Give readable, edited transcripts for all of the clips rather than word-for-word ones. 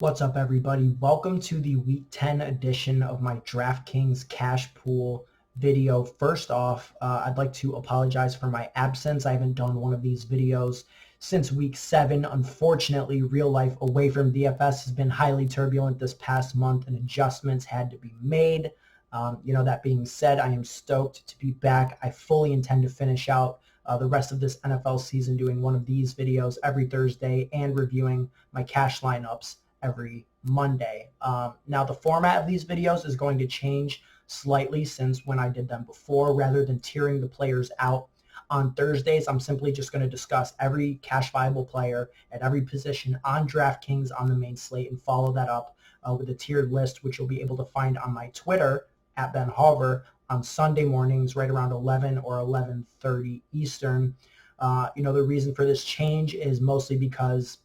What's up, everybody? Welcome to the Week 10 edition of my DraftKings Cash Pool video. First off, I'd like to apologize for my absence. I haven't done one of these videos since Week 7. Unfortunately, real life away from DFS has been highly turbulent this past month and adjustments had to be made. That being said, I am stoked to be back. I fully intend to finish out the rest of this NFL season doing one of these videos every Thursday and reviewing my cash lineups every Monday. Now, the format of these videos is going to change slightly since when I did them before. Rather than tiering the players out on Thursdays, I'm simply just going to discuss every cash viable player at every position on DraftKings on the main slate and follow that up with a tiered list, which you'll be able to find on my Twitter at Ben Hauver on Sunday mornings right around 11 or 11:30 Eastern. The reason for this change is mostly because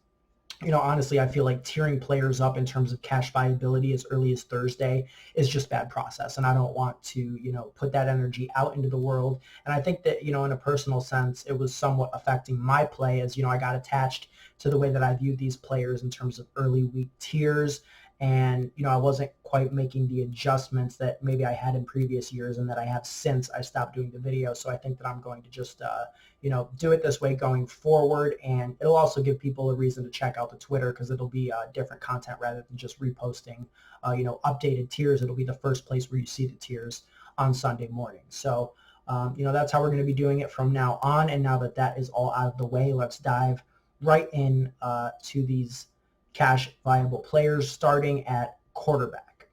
honestly, I feel like tiering players up in terms of cash viability as early as Thursday is just bad process. And I don't want to, put that energy out into the world. And I think that, in a personal sense, it was somewhat affecting my play as, I got attached to the way that I viewed these players in terms of early week tiers. And, I wasn't quite making the adjustments that maybe I had in previous years and that I have since I stopped doing the video. So I think that I'm going to just, do it this way going forward. And it'll also give people a reason to check out the Twitter because it'll be different content rather than just reposting, updated tiers. It'll be the first place where you see the tiers on Sunday morning. So, that's how we're going to be doing it from now on. And now that that is all out of the way, let's dive right in to these cash viable players starting at quarterback.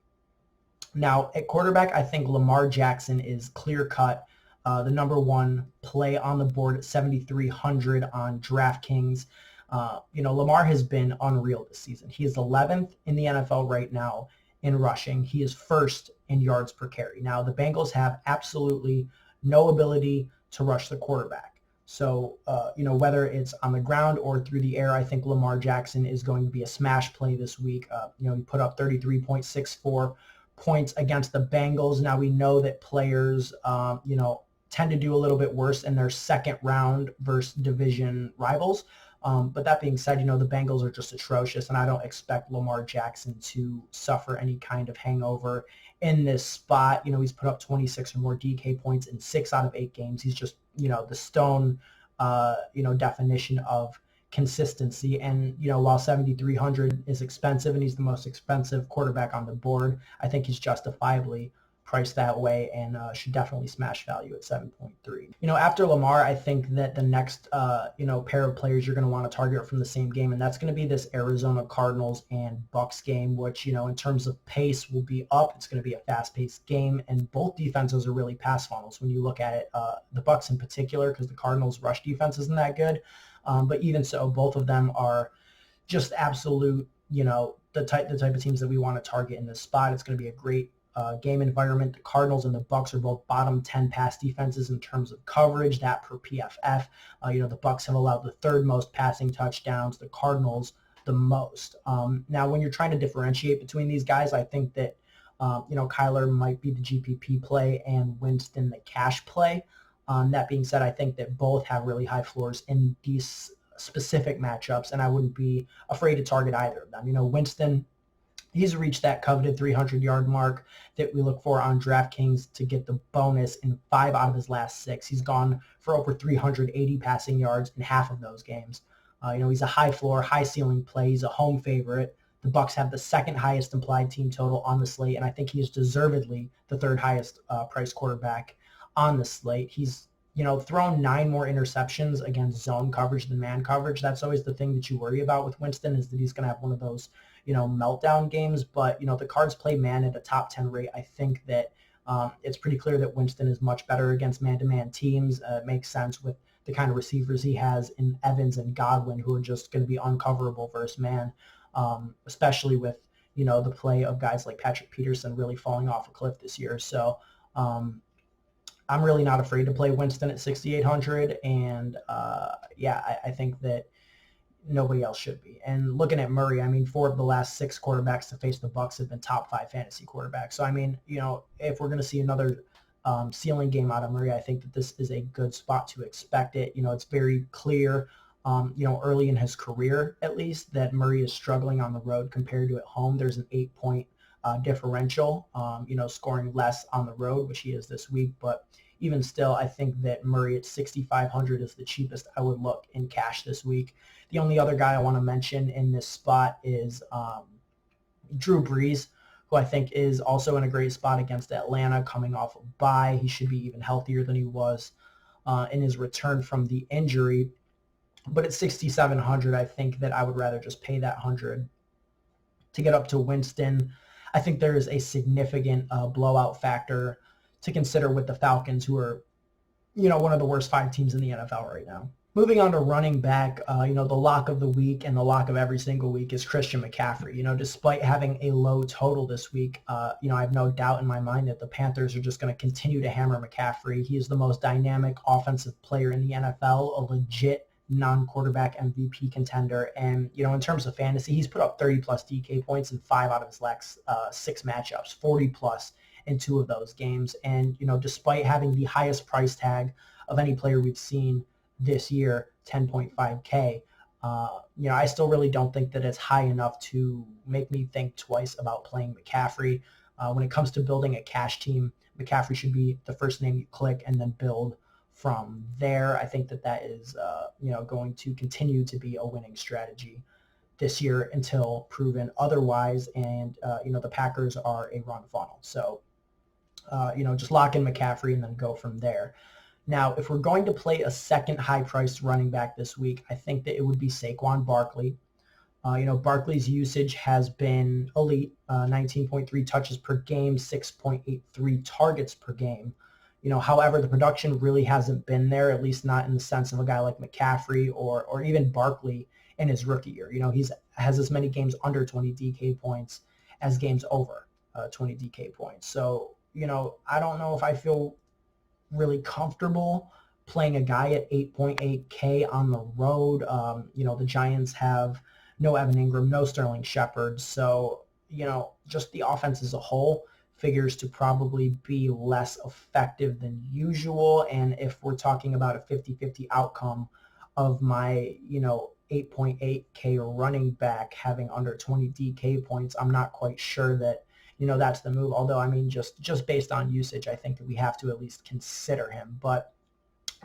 Now, at quarterback, I think Lamar Jackson is clear-cut the number one play on the board at 7,300 on DraftKings. Lamar has been unreal this season. He is 11th in the NFL right now in rushing. He is first in yards per carry. Now, the Bengals have absolutely no ability to rush the quarterback. So, whether it's on the ground or through the air, I think Lamar Jackson is going to be a smash play this week. He put up 33.64 points against the Bengals. Now, we know that players, tend to do a little bit worse in their second round versus division rivals. But that being said, the Bengals are just atrocious, and I don't expect Lamar Jackson to suffer any kind of hangover in this spot. He's put up 26 or more DK points in 6 out of 8 games. He's just, the stone, definition of consistency. And, while 7,300 is expensive and he's the most expensive quarterback on the board, I think he's justifiably priced that way and should definitely smash value at 7.3. After Lamar, I think that the next, pair of players you're going to want to target from the same game, and that's going to be this Arizona Cardinals and Bucks game, which, in terms of pace will be up. It's going to be a fast-paced game, and both defenses are really pass funnels when you look at it. The Bucks in particular, because the Cardinals' rush defense isn't that good. But even so, both of them are just absolute, the type of teams that we want to target in this spot. It's going to be a great game environment. The Cardinals and the Bucks are both bottom 10 pass defenses in terms of coverage, that per PFF. The Bucks have allowed the third most passing touchdowns, the Cardinals the most. Now, when you're trying to differentiate between these guys, I think that, Kyler might be the GPP play and Winston the cash play. That being said, I think that both have really high floors in these specific matchups, and I wouldn't be afraid to target either of them. Winston, he's reached that coveted 300-yard mark that we look for on DraftKings to get the bonus in 5 out of his last 6. He's gone for over 380 passing yards in half of those games. He's a high floor, high ceiling play. He's a home favorite. The Bucks have the second highest implied team total on the slate, and I think he is deservedly the third highest priced quarterback on the slate. He's thrown 9 more interceptions against zone coverage than man coverage. That's always the thing that you worry about with Winston, is that he's going to have one of those meltdown games. But, the Cards play man at a top 10 rate. I think that it's pretty clear that Winston is much better against man-to-man teams. It makes sense with the kind of receivers he has in Evans and Godwin, who are just going to be uncoverable versus man, especially with, the play of guys like Patrick Peterson really falling off a cliff this year. So I'm really not afraid to play Winston at 6,800. And, I think that nobody else should be. And looking at Murray, 4 of the last 6 quarterbacks to face the Bucks have been top 5 fantasy quarterbacks. So, if we're going to see another ceiling game out of Murray, I think that this is a good spot to expect it. It's very clear early in his career, at least, that Murray is struggling on the road compared to at home. There's an 8-point differential, scoring less on the road, which he is this week. But even still, I think that Murray at 6,500 is the cheapest I would look in cash this week. The only other guy I want to mention in this spot is Drew Brees, who I think is also in a great spot against Atlanta coming off a bye. He should be even healthier than he was in his return from the injury. But at 6,700, I think that I would rather just pay that 100 to get up to Winston. I think there is a significant blowout factor to consider with the Falcons, who are, one of the worst 5 teams in the NFL right now. Moving on to running back, the lock of the week and the lock of every single week is Christian McCaffrey. Despite having a low total this week, I have no doubt in my mind that the Panthers are just going to continue to hammer McCaffrey. He is the most dynamic offensive player in the NFL, a legit non-quarterback MVP contender. And, in terms of fantasy, he's put up 30-plus DK points in 5 out of his last 6 matchups, 40-plus in 2 of those games. And, despite having the highest price tag of any player we've seen this year, 10.5K, I still really don't think that it's high enough to make me think twice about playing McCaffrey. When it comes to building a cash team, McCaffrey should be the first name you click and then build from there. I think that is, going to continue to be a winning strategy this year until proven otherwise. And, the Packers are a run funnel. So, just lock in McCaffrey and then go from there. Now, if we're going to play a second high-priced running back this week, I think that it would be Saquon Barkley. Barkley's usage has been elite, 19.3 touches per game, 6.83 targets per game. However, the production really hasn't been there, at least not in the sense of a guy like McCaffrey or even Barkley in his rookie year. He has as many games under 20 DK points as games over 20 DK points. So, I don't know if I feel really comfortable playing a guy at 8.8K on the road. The Giants have no Evan Ingram, no Sterling Shepard. So, just the offense as a whole figures to probably be less effective than usual. And if we're talking about a 50-50 outcome of my, 8.8K running back having under 20 DK points, I'm not quite sure that, that's the move. Although, just based on usage, I think that we have to at least consider him. But,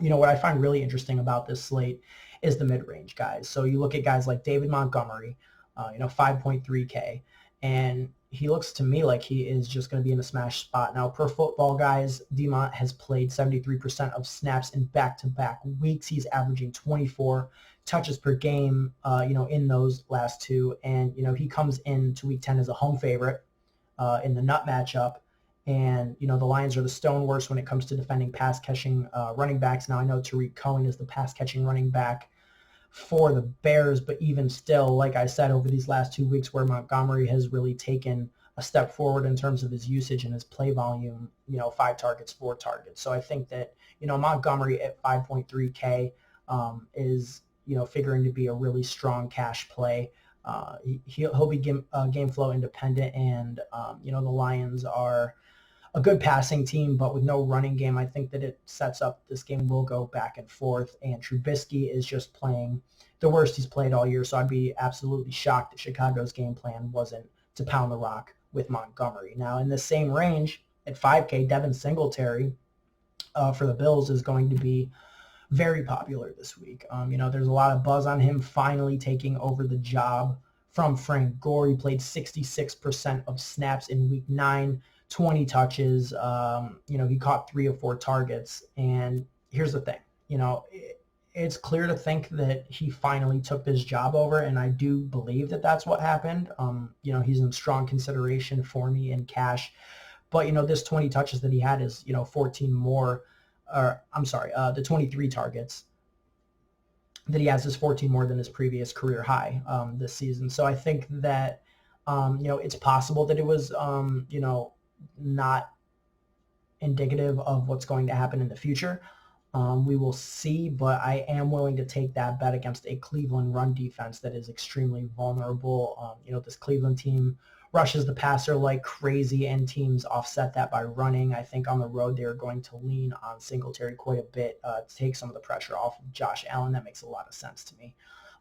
what I find really interesting about this slate is the mid-range guys. So you look at guys like David Montgomery, 5.3K, and he looks to me like he is just going to be in a smash spot. Now, per Football Guys, DeMont has played 73% of snaps in back-to-back weeks. He's averaging 24 touches per game, in those last 2. And, he comes into Week 10 as a home favorite in the nut matchup. And, the Lions are the stoneworks when it comes to defending pass-catching running backs. Now, I know Tariq Cohen is the pass-catching running back for the Bears, but even still, like I said, over these last 2 weeks where Montgomery has really taken a step forward in terms of his usage and his play volume, 5 targets, 4 targets. So I think that, Montgomery at 5.3K is, figuring to be a really strong cash play. He'll be game flow independent, and, the Lions are a good passing team, but with no running game, I think that it sets up this game will go back and forth. And Trubisky is just playing the worst he's played all year, so I'd be absolutely shocked if Chicago's game plan wasn't to pound the rock with Montgomery. Now, in the same range, at 5K, Devin Singletary for the Bills is going to be very popular this week. There's a lot of buzz on him finally taking over the job from Frank Gore. He played 66% of snaps in Week 9. 20 touches, he caught 3 of 4 targets. And here's the thing, it's clear to think that he finally took this job over, and I do believe that that's what happened. He's in strong consideration for me in cash. But, this 20 touches that he had is, 14 more, the 23 targets that he has is 14 more than his previous career high this season. So I think that, it's possible that it was, not indicative of what's going to happen in the future. We will see, but I am willing to take that bet against a Cleveland run defense that is extremely vulnerable. This Cleveland team rushes the passer like crazy, and teams offset that by running. I think on the road they're going to lean on Singletary quite a bit to take some of the pressure off of Josh Allen. That makes a lot of sense to me.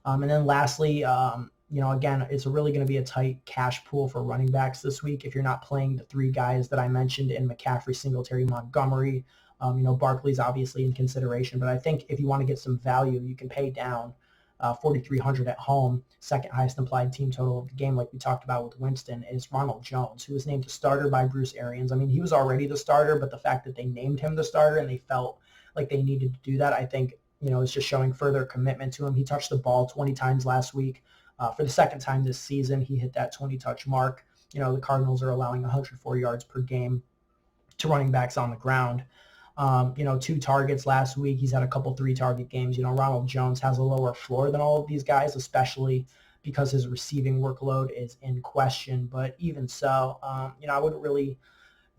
And then lastly, again, it's really going to be a tight cash pool for running backs this week. If you're not playing the three guys that I mentioned in McCaffrey, Singletary, Montgomery, Barkley's obviously in consideration. But I think if you want to get some value, you can pay down 4,300 at home. Second highest implied team total of the game, like we talked about with Winston, is Ronald Jones, who was named the starter by Bruce Arians. I mean, he was already the starter, but the fact that they named him the starter and they felt like they needed to do that, I think, is just showing further commitment to him. He touched the ball 20 times last week. For the second time this season, he hit that 20-touch mark. The Cardinals are allowing 104 yards per game to running backs on the ground. 2 targets last week. He's had a couple 3-target games. Ronald Jones has a lower floor than all of these guys, especially because his receiving workload is in question. But even so, I wouldn't really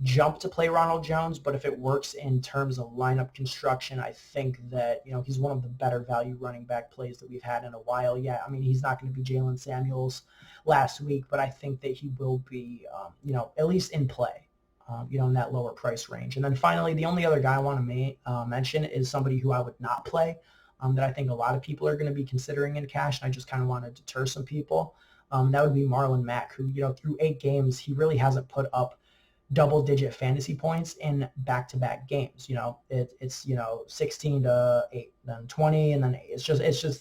jump to play Ronald Jones, but if it works in terms of lineup construction, I think that, he's one of the better value running back plays that we've had in a while. Yeah, I mean, he's not going to be Jalen Samuels last week, but I think that he will be, at least in play. In that lower price range. And then finally, the only other guy I want to mention is somebody who I would not play that I think a lot of people are going to be considering in cash, and I just kind of want to deter some people. That would be Marlon Mack, who, through 8 games, he really hasn't put up double-digit fantasy points in back-to-back games. It's 16 to 8, then 20, and then 8.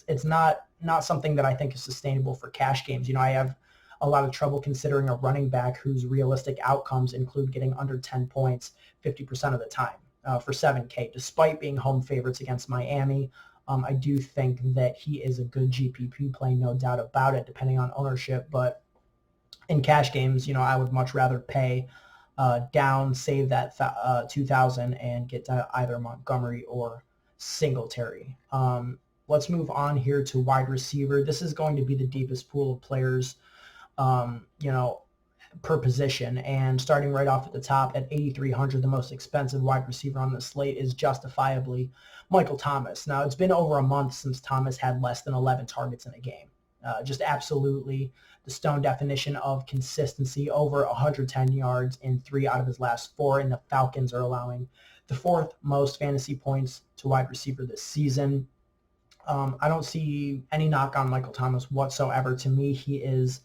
It's not something that I think is sustainable for cash games. I have a lot of trouble considering a running back whose realistic outcomes include getting under 10 points 50% of the time for 7K. Despite being home favorites against Miami, I do think that he is a good GPP play, no doubt about it, depending on ownership. But in cash games, I would much rather pay down, save that 2,000 and get to either Montgomery or Singletary. Let's move on here to wide receiver. This is going to be the deepest pool of players per position, and starting right off at the top at 8,300, the most expensive wide receiver on the slate is justifiably Michael Thomas. Now, it's been over a month since Thomas had less than 11 targets in a game. Just absolutely the stone definition of consistency, over 110 yards in 3 out of his last 4, and the Falcons are allowing the 4th most fantasy points to wide receiver this season. I don't see any knock on Michael Thomas whatsoever. To me, he is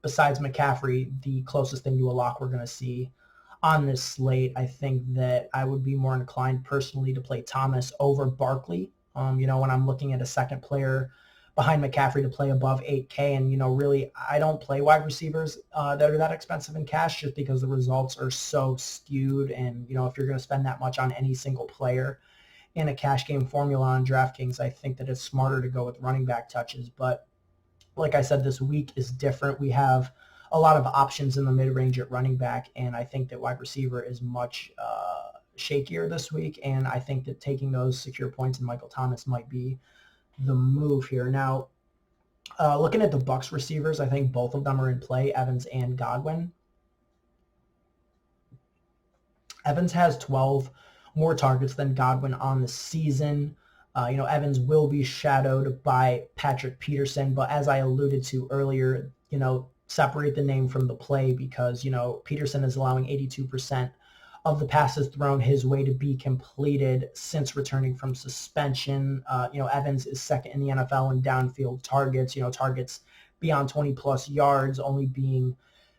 besides McCaffrey, the closest thing to a lock we're going to see on this slate. I think that I would be more inclined personally to play Thomas over Barkley. When I'm looking at a second player behind McCaffrey to play above 8K, and really I don't play wide receivers that are that expensive in cash just because the results are so skewed. And if you're going to spend that much on any single player in a cash game formula on DraftKings, I think that it's smarter to go with running back touches. But like I said, this week is different. We have a lot of options in the mid-range at running back, and I think that wide receiver is much shakier this week, and I think that taking those secure points in Michael Thomas might be the move here. Now, looking at the Bucs receivers, I think both of them are in play, Evans and Godwin. Evans has 12 more targets than Godwin on the season. Evans will be shadowed by Patrick Peterson, but as I alluded to earlier, separate the name from the play because, Peterson is allowing 82% of the passes thrown his way to be completed since returning from suspension. Evans is second in the NFL in downfield targets, targets beyond 20 plus yards, only being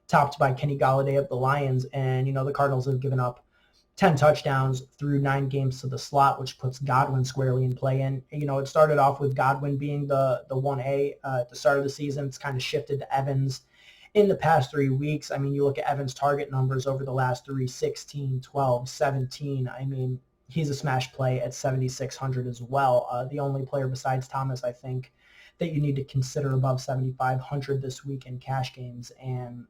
topped by Kenny Golladay of the Lions. And, the Cardinals have given up 10 touchdowns through 9 games to the slot, which puts Godwin squarely in play. And, it started off with Godwin being the 1A at the start of the season. It's kind of shifted to Evans in the past 3 weeks. I mean, you look at Evans' target numbers over the last 3, 16, 12, 17. I mean, he's a smash play at 7,600 as well. The only player besides Thomas, I think, that you need to consider above 7,500 this week in cash games. And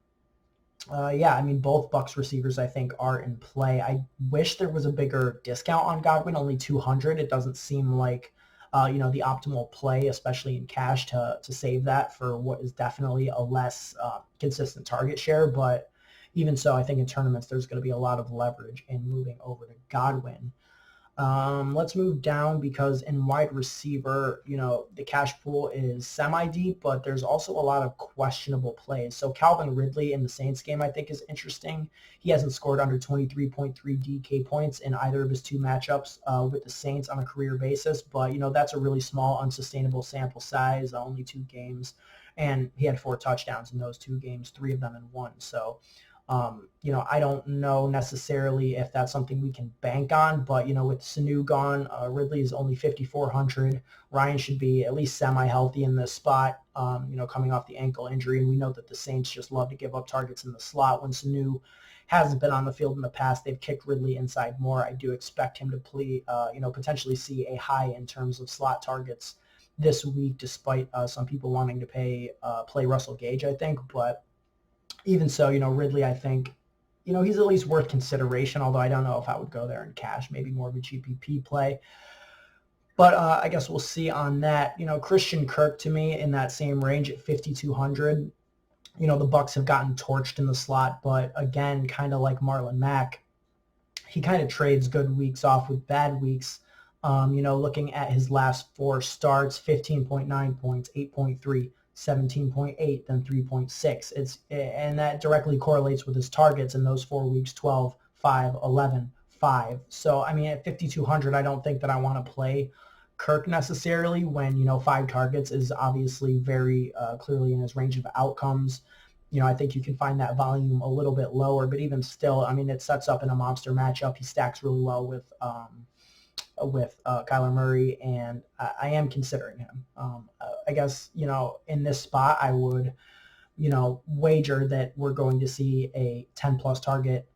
both Bucs receivers, I think, are in play. I wish there was a bigger discount on Godwin, only 200. It doesn't seem like, the optimal play, especially in cash, to save that for what is definitely a less consistent target share. But even so, I think in tournaments, there's going to be a lot of leverage in moving over to Godwin. Let's move down because in wide receiver, the cash pool is semi-deep, but there's also a lot of questionable plays. So Calvin Ridley in the Saints game, I think, is interesting. He hasn't scored under 23.3 DK points in either of his two matchups with the Saints on a career basis, but, that's a really small, unsustainable sample size, only 2 games. And he had 4 touchdowns in those 2 games, 3 of them in one. So I don't know necessarily if that's something we can bank on, but, with Sanu gone, Ridley is only 5,400. Ryan should be at least semi-healthy in this spot, coming off the ankle injury. And we know that the Saints just love to give up targets in the slot. When Sanu hasn't been on the field in the past, they've kicked Ridley inside more. I do expect him to potentially see a high in terms of slot targets this week, despite some people wanting to play Russell Gage, I think. But even so, Ridley, I think, he's at least worth consideration, although I don't know if I would go there in cash, maybe more of a GPP play. But I guess we'll see on that. Christian Kirk to me in that same range at 5,200. The Bucks have gotten torched in the slot, but again, kind of like Marlon Mack, he kind of trades good weeks off with bad weeks. Looking at his last 4 starts, 15.9 points, 8.3, 17.8, then 3.6. And that directly correlates with his targets in those 4 weeks, 12, 5, 11, 5. So, at 5,200, I don't think that I want to play Kirk necessarily when, 5 targets is obviously very clearly in his range of outcomes. I think you can find that volume a little bit lower, but even still, it sets up in a monster matchup. He stacks really well with Kyler Murray, and I am considering him. I guess, in this spot, I would, wager that we're going to see a 10-plus target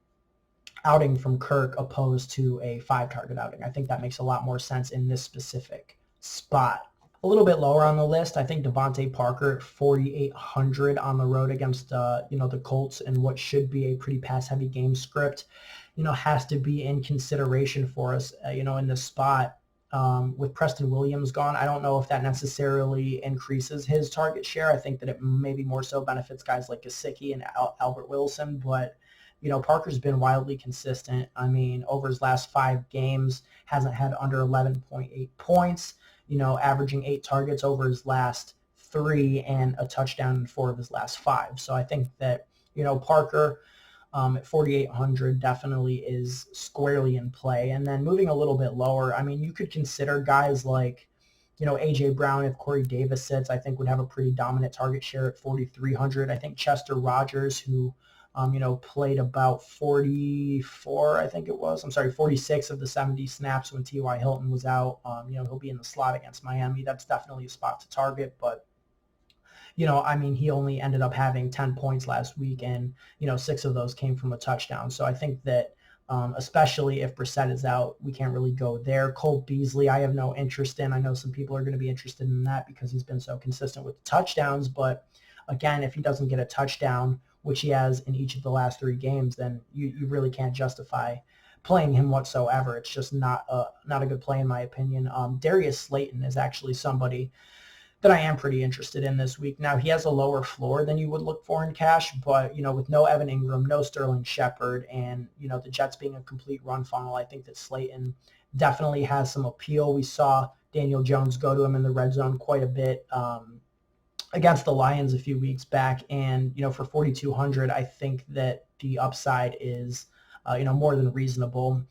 outing from Kirk opposed to a 5-target outing. I think that makes a lot more sense in this specific spot. A little bit lower on the list, I think Devontae Parker at 4,800 on the road against, the Colts in what should be a pretty pass-heavy game script. Has to be in consideration for us, in this spot. With Preston Williams gone, I don't know if that necessarily increases his target share. I think that it maybe more so benefits guys like Gesicki and Albert Wilson, but, Parker's been wildly consistent. Over his last 5 games, hasn't had under 11.8 points, averaging 8 targets over his last 3 and a touchdown in 4 of his last 5. So I think that, Parker at 4,800 definitely is squarely in play. And then moving a little bit lower, you could consider guys like, A.J. Brown, if Corey Davis sits, I think would have a pretty dominant target share at 4,300. I think Chester Rogers, who, played about 46 of the 70 snaps when T.Y. Hilton was out. He'll be in the slot against Miami. That's definitely a spot to target, but he only ended up having 10 points last week, and, 6 of those came from a touchdown. So I think that especially if Brissett is out, we can't really go there. Cole Beasley, I have no interest in. I know some people are going to be interested in that because he's been so consistent with the touchdowns. But again, if he doesn't get a touchdown, which he has in each of the last 3 games, then you really can't justify playing him whatsoever. It's just not a good play in my opinion. Darius Slayton is actually somebody that I am pretty interested in this week. Now, he has a lower floor than you would look for in cash, but, with no Evan Ingram, no Sterling Shepard, and, the Jets being a complete run funnel, I think that Slayton definitely has some appeal. We saw Daniel Jones go to him in the red zone quite a bit against the Lions a few weeks back. And, for 4,200, I think that the upside is, more than reasonable.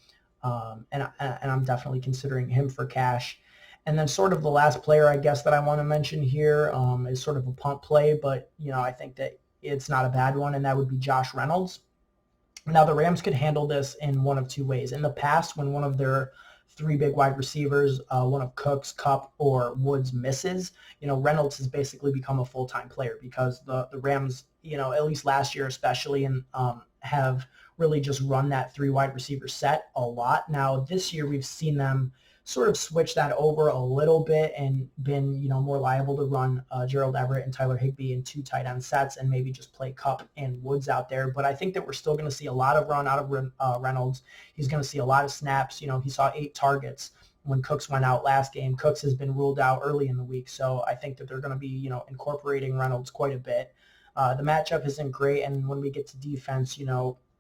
And I'm definitely considering him for cash. And then sort of the last player, I guess, that I want to mention here is sort of a punt play, but, I think that it's not a bad one, and that would be Josh Reynolds. Now, the Rams could handle this in one of 2 ways. In the past, when one of their 3 big wide receivers, one of Cooks, Kupp, or Woods misses, Reynolds has basically become a full-time player because the Rams, at least last year especially, and have really just run that 3 wide receiver set a lot. Now, this year we've seen them sort of switch that over a little bit and been, more liable to run Gerald Everett and Tyler Higbee in 2 tight end sets and maybe just play Kupp and Woods out there. But I think that we're still going to see a lot of run out of Reynolds. He's going to see a lot of snaps. He saw 8 targets when Cooks went out last game. Cooks has been ruled out early in the week. So I think that they're going to be, incorporating Reynolds quite a bit. The matchup isn't great. And when we get to defense,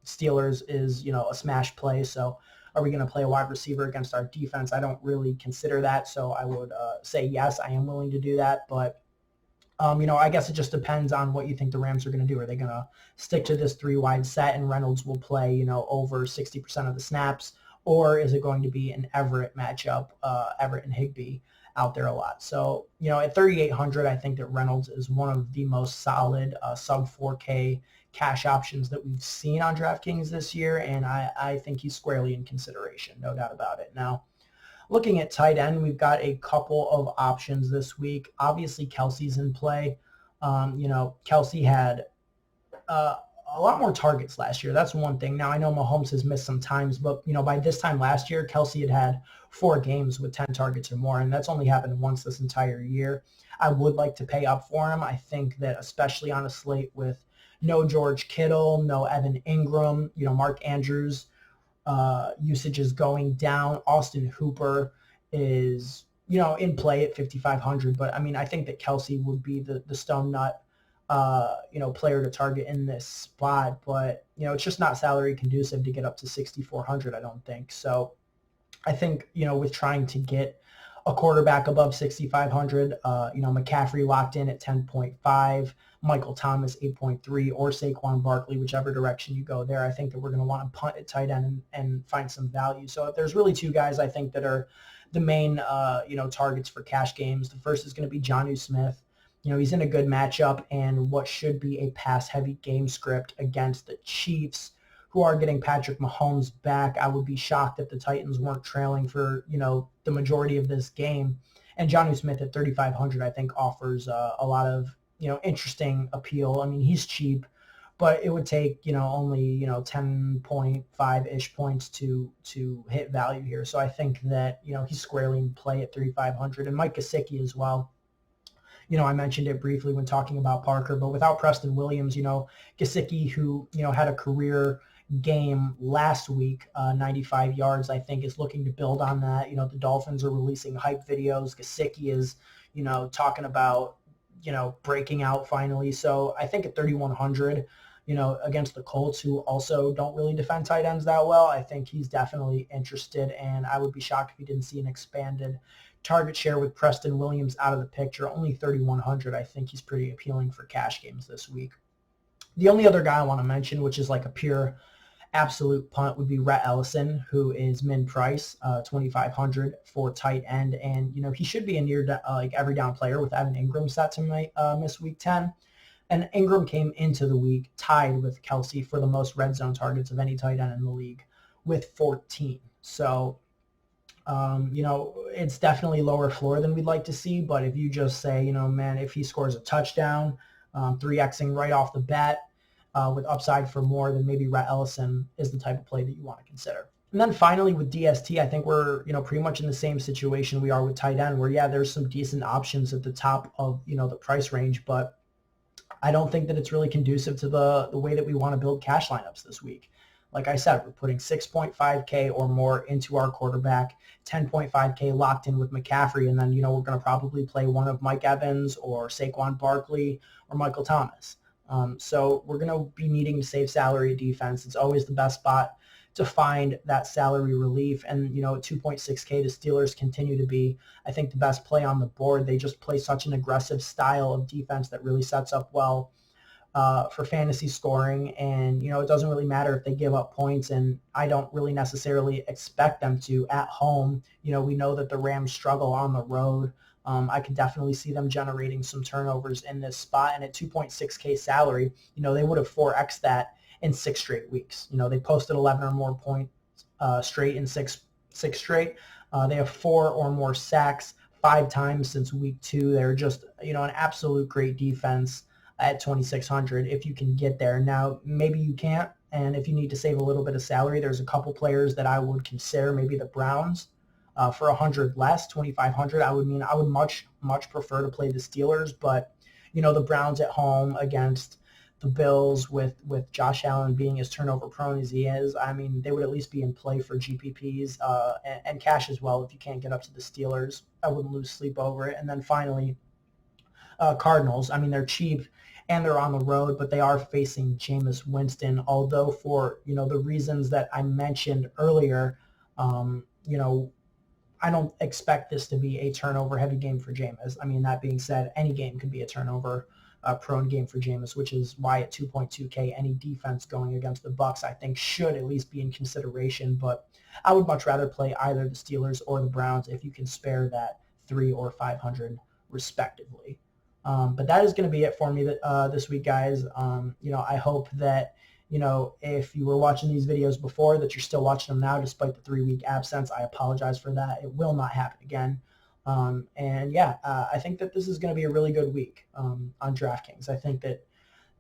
Steelers is, a smash play. So are we going to play a wide receiver against our defense? I don't really consider that, so I would say yes, I am willing to do that. But I guess it just depends on what you think the Rams are going to do. Are they going to stick to this three wide set and Reynolds will play, over 60% of the snaps, or is it going to be an Everett matchup, Everett and Higbee out there a lot? So, at 3,800, I think that Reynolds is one of the most solid sub 4K cash options that we've seen on DraftKings this year, and I think he's squarely in consideration, no doubt about it. Now, looking at tight end, we've got a couple of options this week. Obviously, Kelsey's in play. Kelsey had a lot more targets last year. That's one thing. Now, I know Mahomes has missed some times, but, by this time last year, Kelsey had 4 games with 10 targets or more, and that's only happened once this entire year. I would like to pay up for him. I think that especially on a slate with no George Kittle, no Evan Ingram, Mark Andrews, usage is going down. Austin Hooper is, in play at 5,500. But, I think that Kelsey would be the stone nut, player to target in this spot. But, it's just not salary conducive to get up to 6,400, I don't think. So I think, with trying to get a quarterback above 6,500, McCaffrey locked in at 10.5, Michael Thomas 8.3, or Saquon Barkley, whichever direction you go there. I think that we're going to want to punt at tight end and find some value. So if there's really 2 guys I think that are the main, targets for cash games, the first is going to be Jonnu Smith. He's in a good matchup and what should be a pass-heavy game script against the Chiefs, who are getting Patrick Mahomes back. I would be shocked if the Titans weren't trailing for, the majority of this game. And Jonnu Smith at 3,500, I think, offers a lot of, interesting appeal. He's cheap, but it would take, only, 10.5-ish points to hit value here. So I think that, he's squarely in play at 3,500. And Mike Gesicki as well. I mentioned it briefly when talking about Parker, but without Preston Williams, Gesicki, who, had a career game last week, 95 yards, I think, is looking to build on that. The Dolphins are releasing hype videos. Gesicki is, talking about, breaking out finally. So I think at 3,100, against the Colts, who also don't really defend tight ends that well, I think he's definitely interested, and I would be shocked if he didn't see an expanded target share with Preston Williams out of the picture. Only 3,100. I think he's pretty appealing for cash games this week. The only other guy I want to mention, which is like a pure absolute punt, would be Rhett Ellison, who is min price, 2,500 for tight end. And, he should be a near every down player with Evan Ingram set to miss week 10. And Ingram came into the week tied with Kelsey for the most red zone targets of any tight end in the league with 14. So, it's definitely lower floor than we'd like to see. But if you just say, man, if he scores a touchdown, 3Xing right off the bat with upside for more, then maybe Rhett Ellison is the type of play that you want to consider. And then finally with DST, I think we're, pretty much in the same situation we are with tight end where, yeah, there's some decent options at the top of, the price range, but I don't think that it's really conducive to the way that we want to build cash lineups this week. Like I said, we're putting 6.5K or more into our quarterback, 10.5K locked in with McCaffrey, and then, we're going to probably play one of Mike Evans or Saquon Barkley or Michael Thomas. So we're going to be needing to save salary defense. It's always the best spot to find that salary relief. And, at 2.6K, the Steelers continue to be, I think, the best play on the board. They just play such an aggressive style of defense that really sets up well for fantasy scoring. And, it doesn't really matter if they give up points, and I don't really necessarily expect them to at home. We know that the Rams struggle on the road. I could definitely see them generating some turnovers in this spot. And at 2.6K salary, they would have 4X that in 6 straight weeks. They posted 11 or more points straight in six straight. They have 4 or more sacks 5 times since week 2. They're just, an absolute great defense at 2,600 if you can get there. Now, maybe you can't, and if you need to save a little bit of salary, there's a couple players that I would consider, maybe the Browns. For 100 less, 2,500, I would much prefer to play the Steelers, but the Browns at home against the Bills with Josh Allen being as turnover prone as he is, they would at least be in play for GPPs and cash as well if you can't get up to the Steelers. I wouldn't lose sleep over it. And then finally, Cardinals. They're cheap and they're on the road, but they are facing Jameis Winston. Although for the reasons that I mentioned earlier, You know, I don't expect this to be a turnover heavy game for Jameis. I mean, that being said, any game could be a turnover prone game for Jameis, which is why at 2.2K, any defense going against the Bucs, I think, should at least be in consideration. But I would much rather play either the Steelers or the Browns if you can spare that 3 or 500 respectively. But that is going to be it for me this week, guys. I hope that if you were watching these videos before, that you're still watching them now despite the 3-week absence. I apologize for that. It will not happen again. I think that this is going to be a really good week on DraftKings. I think that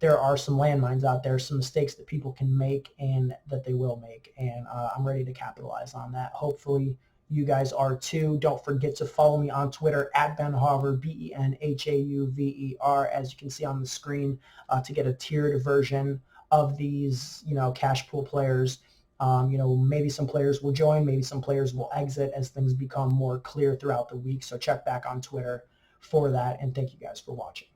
there are some landmines out there, some mistakes that people can make and that they will make, and I'm ready to capitalize on that. Hopefully you guys are too. Don't forget to follow me on Twitter at BenHauver, BenHauver, as you can see on the screen, to get a tiered version of these, cash pool players. Maybe some players will join, maybe some players will exit as things become more clear throughout the week. So check back on Twitter for that, and thank you guys for watching.